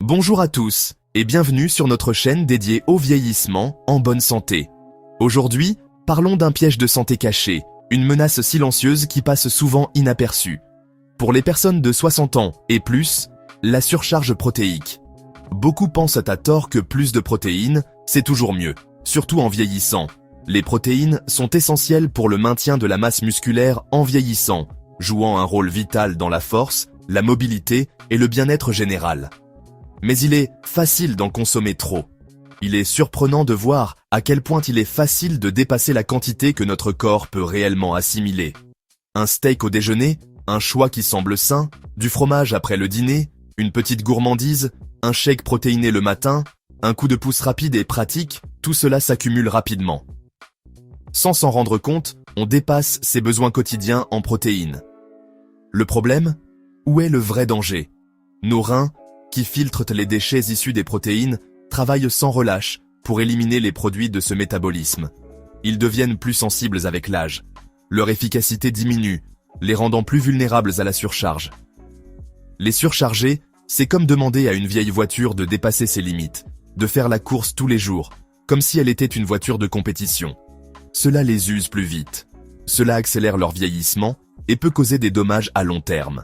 Bonjour à tous et bienvenue sur notre chaîne dédiée au vieillissement en bonne santé. Aujourd'hui, parlons d'un piège de santé caché, une menace silencieuse qui passe souvent inaperçue. Pour les personnes de 60 ans et plus, la surcharge protéique. Beaucoup pensent à tort que plus de protéines, c'est toujours mieux, surtout en vieillissant. Les protéines sont essentielles pour le maintien de la masse musculaire en vieillissant, jouant un rôle vital dans la force, la mobilité et le bien-être général. Mais il est facile d'en consommer trop. Il est surprenant de voir à quel point il est facile de dépasser la quantité que notre corps peut réellement assimiler. Un steak au déjeuner, un choix qui semble sain, du fromage après le dîner, une petite gourmandise, un shake protéiné le matin, un coup de pouce rapide et pratique, tout cela s'accumule rapidement. Sans s'en rendre compte, on dépasse ses besoins quotidiens en protéines. Le problème ? Où est le vrai danger ? Nos reins, qui filtrent les déchets issus des protéines, travaillent sans relâche pour éliminer les produits de ce métabolisme. Ils deviennent plus sensibles avec l'âge. Leur efficacité diminue, les rendant plus vulnérables à la surcharge. Les surcharger, c'est comme demander à une vieille voiture de dépasser ses limites, de faire la course tous les jours, comme si elle était une voiture de compétition. Cela les use plus vite. Cela accélère leur vieillissement et peut causer des dommages à long terme.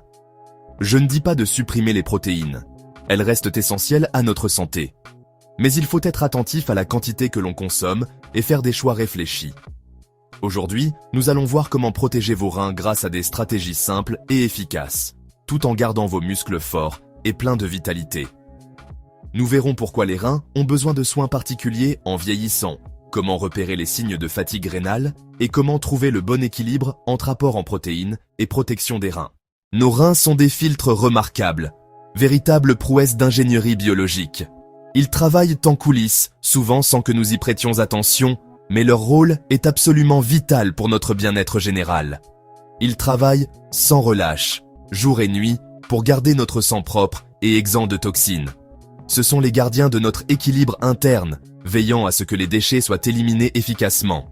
Je ne dis pas de supprimer les protéines. Elles restent essentielles à notre santé. Mais il faut être attentif à la quantité que l'on consomme et faire des choix réfléchis. Aujourd'hui, nous allons voir comment protéger vos reins grâce à des stratégies simples et efficaces, tout en gardant vos muscles forts et pleins de vitalité. Nous verrons pourquoi les reins ont besoin de soins particuliers en vieillissant, comment repérer les signes de fatigue rénale et comment trouver le bon équilibre entre apport en protéines et protection des reins. Nos reins sont des filtres remarquables, véritables prouesses d'ingénierie biologique. Ils travaillent en coulisses, souvent sans que nous y prêtions attention, mais leur rôle est absolument vital pour notre bien-être général. Ils travaillent sans relâche, jour et nuit, pour garder notre sang propre et exempt de toxines. Ce sont les gardiens de notre équilibre interne, veillant à ce que les déchets soient éliminés efficacement.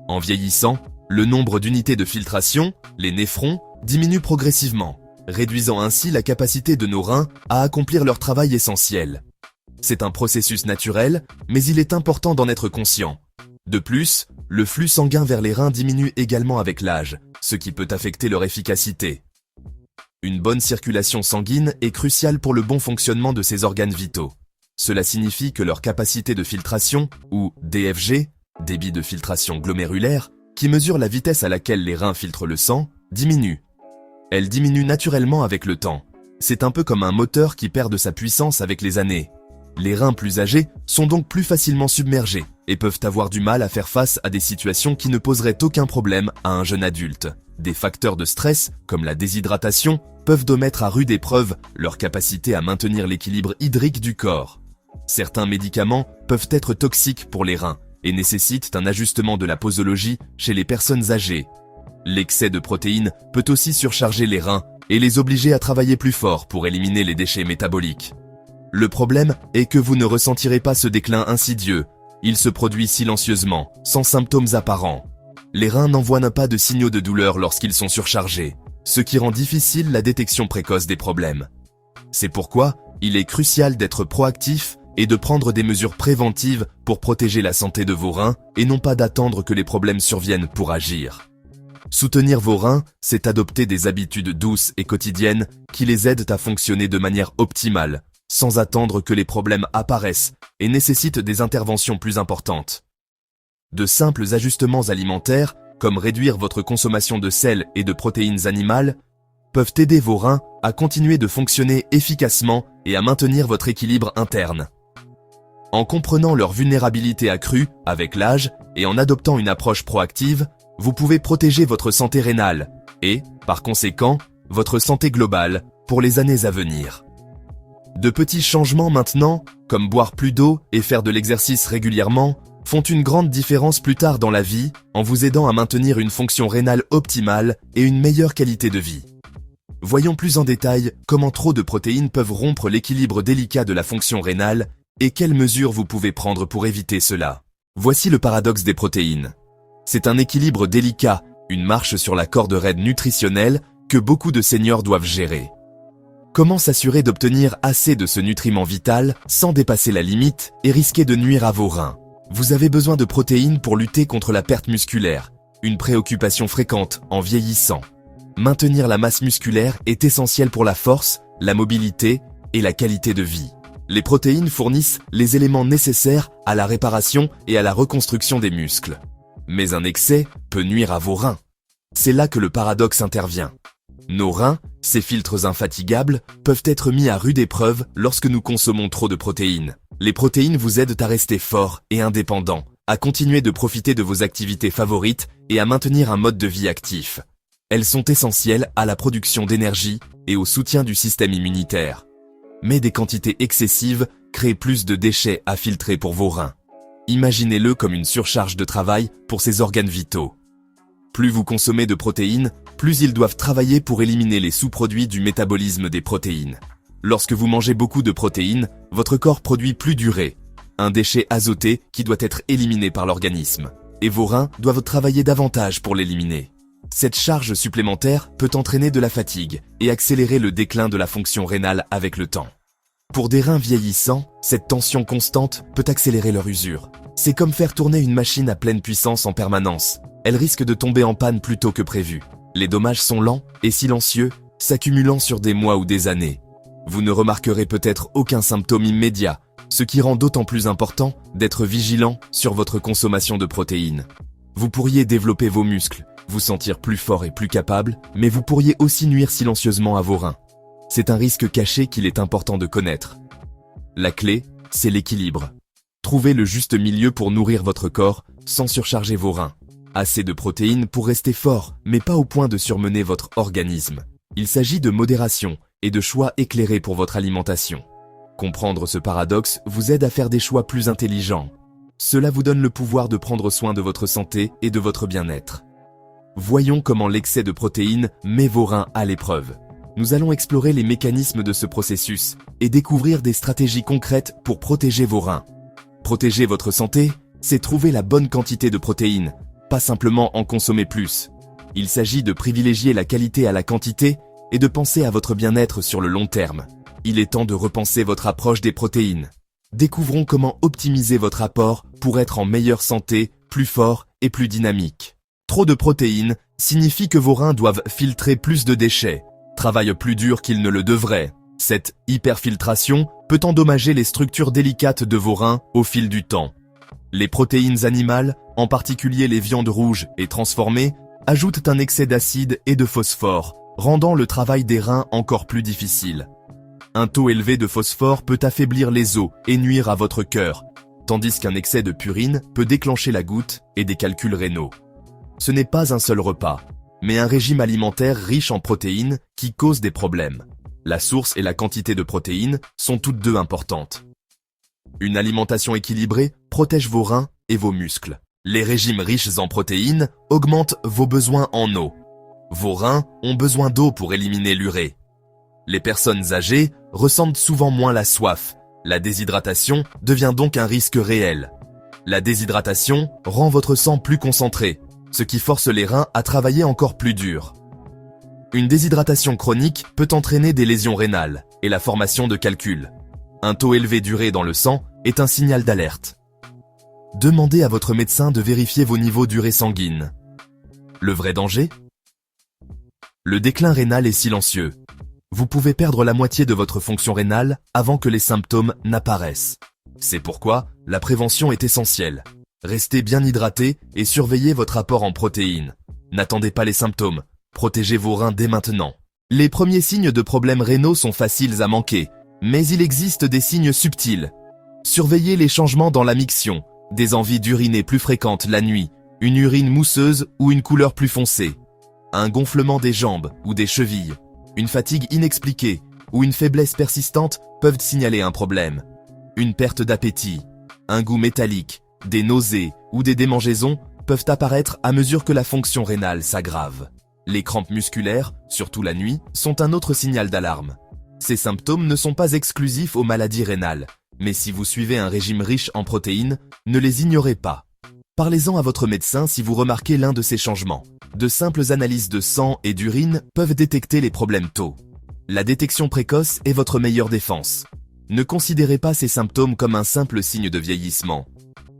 En vieillissant, le nombre d'unités de filtration, les néphrons, diminue progressivement, réduisant ainsi la capacité de nos reins à accomplir leur travail essentiel. C'est un processus naturel, mais il est important d'en être conscient. De plus, le flux sanguin vers les reins diminue également avec l'âge, ce qui peut affecter leur efficacité. Une bonne circulation sanguine est cruciale pour le bon fonctionnement de ces organes vitaux. Cela signifie que leur capacité de filtration, ou DFG, débit de filtration glomérulaire, qui mesure la vitesse à laquelle les reins filtrent le sang, diminue. Elle diminue naturellement avec le temps. C'est un peu comme un moteur qui perd de sa puissance avec les années. Les reins plus âgés sont donc plus facilement submergés et peuvent avoir du mal à faire face à des situations qui ne poseraient aucun problème à un jeune adulte. Des facteurs de stress, comme la déshydratation, peuvent mettre à rude épreuve leur capacité à maintenir l'équilibre hydrique du corps. Certains médicaments peuvent être toxiques pour les reins et nécessitent un ajustement de la posologie chez les personnes âgées. L'excès de protéines peut aussi surcharger les reins et les obliger à travailler plus fort pour éliminer les déchets métaboliques. Le problème est que vous ne ressentirez pas ce déclin insidieux. Il se produit silencieusement, sans symptômes apparents. Les reins n'envoient pas de signaux de douleur lorsqu'ils sont surchargés, ce qui rend difficile la détection précoce des problèmes. C'est pourquoi il est crucial d'être proactif et de prendre des mesures préventives pour protéger la santé de vos reins et non pas d'attendre que les problèmes surviennent pour agir. Soutenir vos reins, c'est adopter des habitudes douces et quotidiennes qui les aident à fonctionner de manière optimale, sans attendre que les problèmes apparaissent et nécessitent des interventions plus importantes. De simples ajustements alimentaires, comme réduire votre consommation de sel et de protéines animales, peuvent aider vos reins à continuer de fonctionner efficacement et à maintenir votre équilibre interne. En comprenant leur vulnérabilité accrue avec l'âge et en adoptant une approche proactive, vous pouvez protéger votre santé rénale et, par conséquent, votre santé globale pour les années à venir. De petits changements maintenant, comme boire plus d'eau et faire de l'exercice régulièrement, font une grande différence plus tard dans la vie en vous aidant à maintenir une fonction rénale optimale et une meilleure qualité de vie. Voyons plus en détail comment trop de protéines peuvent rompre l'équilibre délicat de la fonction rénale et quelles mesures vous pouvez prendre pour éviter cela. Voici le paradoxe des protéines. C'est un équilibre délicat, une marche sur la corde raide nutritionnelle que beaucoup de seniors doivent gérer. Comment s'assurer d'obtenir assez de ce nutriment vital sans dépasser la limite et risquer de nuire à vos reins? Vous avez besoin de protéines pour lutter contre la perte musculaire, une préoccupation fréquente en vieillissant. Maintenir la masse musculaire est essentiel pour la force, la mobilité et la qualité de vie. Les protéines fournissent les éléments nécessaires à la réparation et à la reconstruction des muscles. Mais un excès peut nuire à vos reins. C'est là que le paradoxe intervient. Nos reins, ces filtres infatigables, peuvent être mis à rude épreuve lorsque nous consommons trop de protéines. Les protéines vous aident à rester fort et indépendant, à continuer de profiter de vos activités favorites et à maintenir un mode de vie actif. Elles sont essentielles à la production d'énergie et au soutien du système immunitaire. Mais des quantités excessives créent plus de déchets à filtrer pour vos reins. Imaginez-le comme une surcharge de travail pour ces organes vitaux. Plus vous consommez de protéines, plus ils doivent travailler pour éliminer les sous-produits du métabolisme des protéines. Lorsque vous mangez beaucoup de protéines, votre corps produit plus d'urée, un déchet azoté qui doit être éliminé par l'organisme. Et vos reins doivent travailler davantage pour l'éliminer. Cette charge supplémentaire peut entraîner de la fatigue et accélérer le déclin de la fonction rénale avec le temps. Pour des reins vieillissants, cette tension constante peut accélérer leur usure. C'est comme faire tourner une machine à pleine puissance en permanence. Elle risque de tomber en panne plus tôt que prévu. Les dommages sont lents et silencieux, s'accumulant sur des mois ou des années. Vous ne remarquerez peut-être aucun symptôme immédiat, ce qui rend d'autant plus important d'être vigilant sur votre consommation de protéines. Vous pourriez développer vos muscles, vous sentir plus fort et plus capable, mais vous pourriez aussi nuire silencieusement à vos reins. C'est un risque caché qu'il est important de connaître. La clé, c'est l'équilibre. Trouvez le juste milieu pour nourrir votre corps sans surcharger vos reins. Assez de protéines pour rester fort, mais pas au point de surmener votre organisme. Il s'agit de modération et de choix éclairés pour votre alimentation. Comprendre ce paradoxe vous aide à faire des choix plus intelligents. Cela vous donne le pouvoir de prendre soin de votre santé et de votre bien-être. Voyons comment l'excès de protéines met vos reins à l'épreuve. Nous allons explorer les mécanismes de ce processus et découvrir des stratégies concrètes pour protéger vos reins. Protéger votre santé, c'est trouver la bonne quantité de protéines, pas simplement en consommer plus. Il s'agit de privilégier la qualité à la quantité et de penser à votre bien-être sur le long terme. Il est temps de repenser votre approche des protéines. Découvrons comment optimiser votre apport pour être en meilleure santé, plus fort et plus dynamique. Trop de protéines signifie que vos reins doivent filtrer plus de déchets, travaillent plus dur qu'ils ne le devraient. Cette hyperfiltration peut endommager les structures délicates de vos reins au fil du temps. Les protéines animales, en particulier les viandes rouges et transformées, ajoutent un excès d'acide et de phosphore, rendant le travail des reins encore plus difficile. Un taux élevé de phosphore peut affaiblir les os et nuire à votre cœur, tandis qu'un excès de purine peut déclencher la goutte et des calculs rénaux. Ce n'est pas un seul repas, mais un régime alimentaire riche en protéines qui cause des problèmes. La source et la quantité de protéines sont toutes deux importantes. Une alimentation équilibrée protège vos reins et vos muscles. Les régimes riches en protéines augmentent vos besoins en eau. Vos reins ont besoin d'eau pour éliminer l'urée. Les personnes âgées ressentent souvent moins la soif. La déshydratation devient donc un risque réel. La déshydratation rend votre sang plus concentré, ce qui force les reins à travailler encore plus dur. Une déshydratation chronique peut entraîner des lésions rénales et la formation de calculs. Un taux élevé d'urée dans le sang est un signal d'alerte. Demandez à votre médecin de vérifier vos niveaux d'urée sanguine. Le vrai danger ? Le déclin rénal est silencieux. Vous pouvez perdre la moitié de votre fonction rénale avant que les symptômes n'apparaissent. C'est pourquoi la prévention est essentielle. Restez bien hydraté et surveillez votre apport en protéines. N'attendez pas les symptômes. Protégez vos reins dès maintenant. Les premiers signes de problèmes rénaux sont faciles à manquer, mais il existe des signes subtils. Surveillez les changements dans la miction, des envies d'uriner plus fréquentes la nuit, une urine mousseuse ou une couleur plus foncée, un gonflement des jambes ou des chevilles, une fatigue inexpliquée ou une faiblesse persistante peuvent signaler un problème, une perte d'appétit, un goût métallique, des nausées ou des démangeaisons peuvent apparaître à mesure que la fonction rénale s'aggrave. Les crampes musculaires, surtout la nuit, sont un autre signal d'alarme. Ces symptômes ne sont pas exclusifs aux maladies rénales, mais si vous suivez un régime riche en protéines, ne les ignorez pas. Parlez-en à votre médecin si vous remarquez l'un de ces changements. De simples analyses de sang et d'urine peuvent détecter les problèmes tôt. La détection précoce est votre meilleure défense. Ne considérez pas ces symptômes comme un simple signe de vieillissement.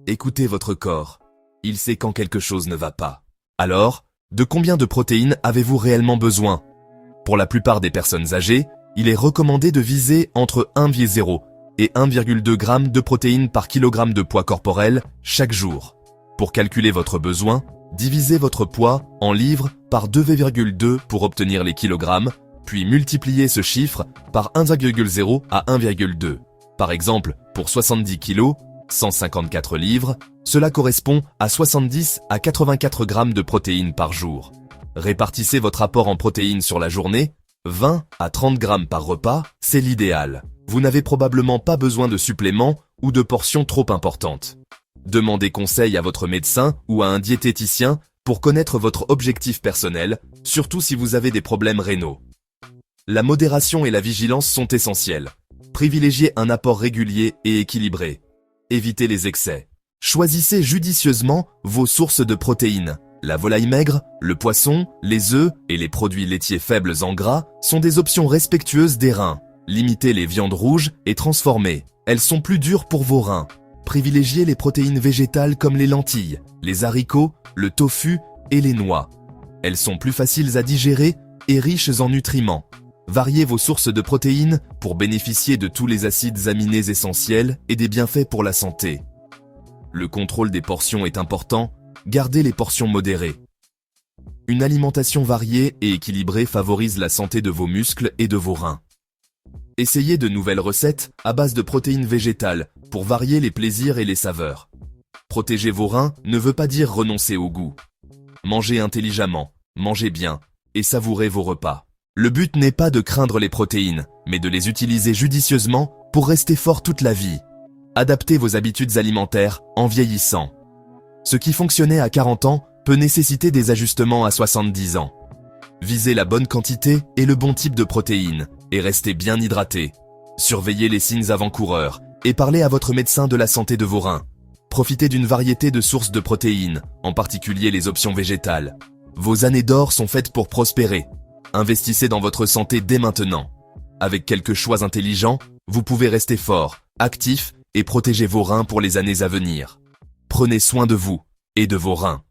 Écoutez votre corps. Il sait quand quelque chose ne va pas. Alors, de combien de protéines avez-vous réellement besoin? Pour la plupart des personnes âgées, il est recommandé de viser entre 1,0 et 1,2 g de protéines par kilogramme de poids corporel chaque jour. Pour calculer votre besoin, divisez votre poids en livres par 2,2 pour obtenir les kilogrammes, puis multipliez ce chiffre par 1,0 à 1,2. Par exemple, pour 70 kg, 154 livres, cela correspond à 70 à 84 grammes de protéines par jour. Répartissez votre apport en protéines sur la journée, 20 à 30 grammes par repas, c'est l'idéal. Vous n'avez probablement pas besoin de suppléments ou de portions trop importantes. Demandez conseil à votre médecin ou à un diététicien pour connaître votre objectif personnel, surtout si vous avez des problèmes rénaux. La modération et la vigilance sont essentielles. Privilégiez un apport régulier et équilibré. Évitez les excès. Choisissez judicieusement vos sources de protéines. La volaille maigre, le poisson, les œufs et les produits laitiers faibles en gras sont des options respectueuses des reins. Limitez les viandes rouges et transformées. Elles sont plus dures pour vos reins. Privilégiez les protéines végétales comme les lentilles, les haricots, le tofu et les noix. Elles sont plus faciles à digérer et riches en nutriments. Variez vos sources de protéines pour bénéficier de tous les acides aminés essentiels et des bienfaits pour la santé. Le contrôle des portions est important, gardez les portions modérées. Une alimentation variée et équilibrée favorise la santé de vos muscles et de vos reins. Essayez de nouvelles recettes à base de protéines végétales pour varier les plaisirs et les saveurs. Protéger vos reins ne veut pas dire renoncer au goût. Mangez intelligemment, mangez bien et savourez vos repas. Le but n'est pas de craindre les protéines, mais de les utiliser judicieusement pour rester fort toute la vie. Adaptez vos habitudes alimentaires en vieillissant. Ce qui fonctionnait à 40 ans peut nécessiter des ajustements à 70 ans. Visez la bonne quantité et le bon type de protéines, et restez bien hydraté. Surveillez les signes avant-coureurs, et parlez à votre médecin de la santé de vos reins. Profitez d'une variété de sources de protéines, en particulier les options végétales. Vos années d'or sont faites pour prospérer. Investissez dans votre santé dès maintenant. Avec quelques choix intelligents, vous pouvez rester fort, actif et protéger vos reins pour les années à venir. Prenez soin de vous et de vos reins.